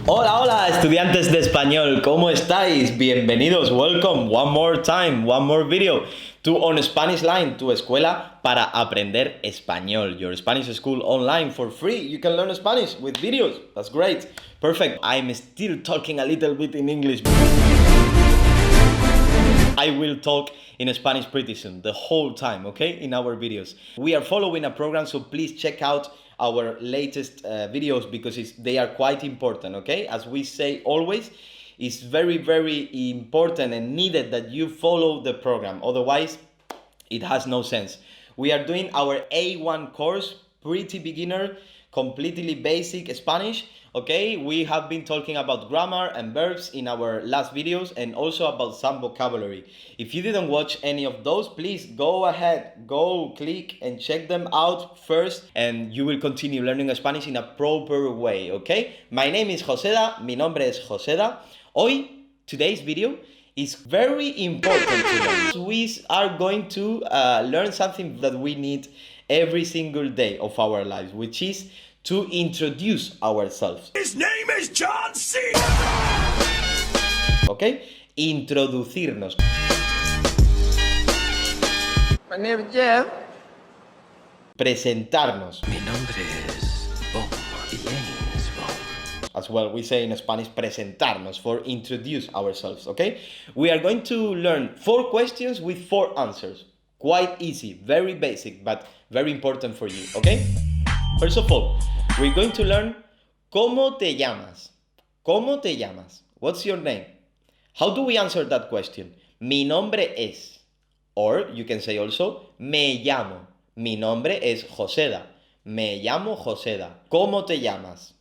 Hola, hola, estudiantes de español, ¿cómo estáis? Bienvenidos, welcome, one more time, one more video to On Spanish Line, tu escuela para aprender español. Your Spanish school online for free. You can learn Spanish with videos. That's great. Perfect. I'm still talking a little bit in English. I will talk in Spanish pretty soon, the whole time, okay, in our videos. We are following a program, so please check out our latest videos because they are quite important, okay? As we say always, it's very, very important and needed that you follow the program. Otherwise, it has no sense. We are doing our A1 course, pretty beginner, completely basic Spanish, okay? We have been talking about grammar and verbs in our last videos and also about some vocabulary. If you didn't watch any of those, please go ahead, go click and check them out first and you will continue learning Spanish in a proper way, okay? My name is Joseda, mi nombre es Joseda. Today's video is very important to learn. We are going to learn something that we need every single day of our lives, which is to introduce ourselves. His name is John C. Okay? Introducirnos. My name is Jeff. Presentarnos. Mi nombre es James. As well, we say in Spanish, presentarnos, for introduce ourselves, okay? We are going to learn 4 questions with 4 answers. Quite easy, very basic, but very important for you, okay? First of all, we're going to learn ¿Cómo te llamas? ¿Cómo te llamas? What's your name? How do we answer that question? Mi nombre es. Or you can say also, me llamo. Mi nombre es Joseda. Me llamo Joseda. ¿Cómo te llamas?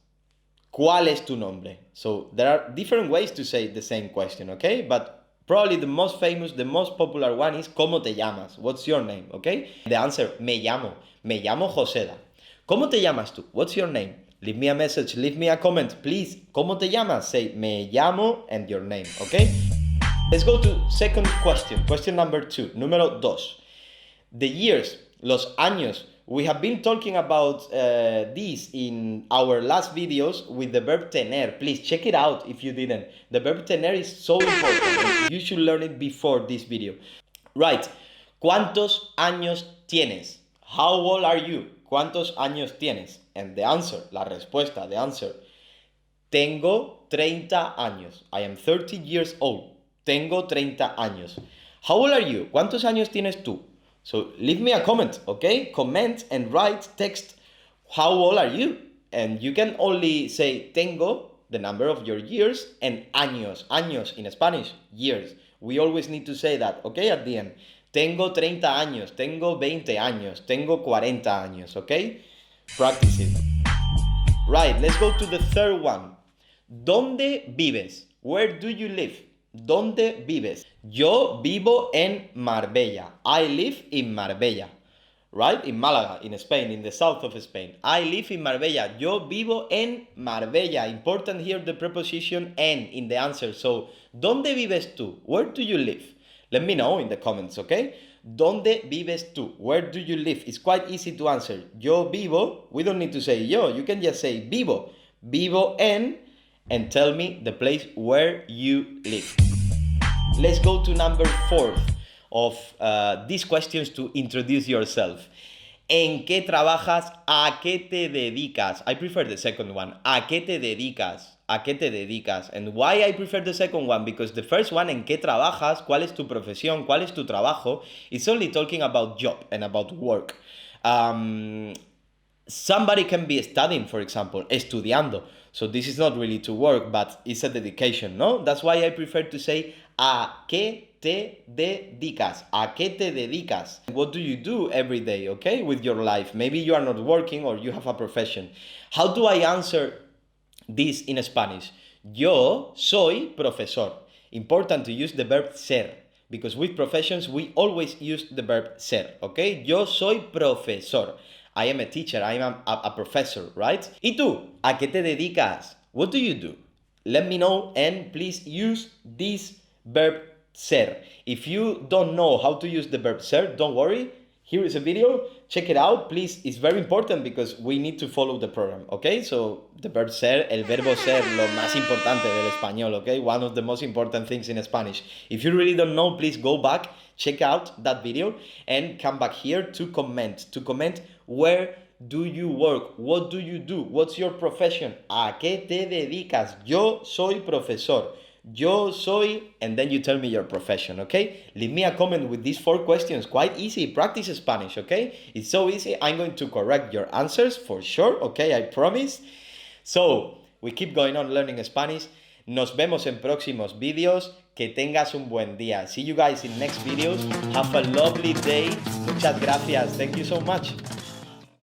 ¿Cuál es tu nombre? So there are different ways to say the same question, okay? But probably the most famous, the most popular one is ¿Cómo te llamas? What's your name, okay? The answer, me llamo. Me llamo Joseda. ¿Cómo te llamas tú? What's your name? Leave me a message, leave me a comment, please. ¿Cómo te llamas? Say me llamo and your name, okay? Let's go to second question. Question number 2. Número 2. The years, los años. We have been talking about this in our last videos with the verb tener. Please check it out if you didn't. The verb tener is so important. You should learn it before this video. Right. ¿Cuántos años tienes? How old are you? ¿Cuántos años tienes? And the answer, la respuesta, the answer. Tengo 30 años. I am 30 years old. Tengo 30 años. How old are you? ¿Cuántos años tienes tú? So leave me a comment, okay? Comment and write text, how old are you? And you can only say tengo, the number of your years, and años, años in Spanish, years. We always need to say that, okay, at the end. Tengo 30 años, tengo 20 años, tengo 40 años, okay? Practice it. Right, let's go to the third one. ¿Dónde vives? Where do you live? ¿Dónde vives? Yo vivo en Marbella. I live in Marbella. Right? In Málaga, in Spain, in the south of Spain. I live in Marbella. Yo vivo en Marbella. Important here the preposition en in the answer. So, ¿dónde vives tú? Where do you live? Let me know in the comments, okay? ¿Dónde vives tú? Where do you live? It's quite easy to answer. Yo vivo. We don't need to say yo. You can just say vivo. Vivo en, and tell me the place where you live. Let's go to number 4 of these questions to introduce yourself. ¿En qué trabajas? ¿A qué te dedicas? I prefer the second one. ¿A qué te dedicas? ¿A qué te dedicas? And why I prefer the second one? Because the first one, ¿en qué trabajas? ¿Cuál es tu profesión? ¿Cuál es tu trabajo? It's only talking about job and about work. Somebody can be studying, for example, estudiando. So this is not really to work, but it's a dedication, no? That's why I prefer to say, ¿a qué te dedicas? ¿A qué te dedicas? What do you do every day, okay, with your life? Maybe you are not working or you have a profession. How do I answer this in Spanish? Yo soy profesor. Important to use the verb ser, because with professions we always use the verb ser, okay? Yo soy profesor. I am a teacher, I am a professor, right? ¿Y tú? ¿A qué te dedicas? What do you do? Let me know and please use this verb ser. If you don't know how to use the verb ser, don't worry. Here is a video, check it out, please. It's very important because we need to follow the program, okay? So, the verb ser, el verbo ser, lo más importante del español, okay? One of the most important things in Spanish. If you really don't know, please go back, check out that video, and come back here to comment. To comment where do you work? What do you do? What's your profession? ¿A qué te dedicas? Yo soy profesor. Yo soy, and then you tell me your profession, okay? Leave me a comment with these 4 questions. Quite easy. Practice Spanish, okay? It's so easy. I'm going to correct your answers for sure, okay? I promise. So, we keep going on learning Spanish. Nos vemos en próximos vídeos. Que tengas un buen día. See you guys in next videos. Have a lovely day. Muchas gracias. Thank you so much.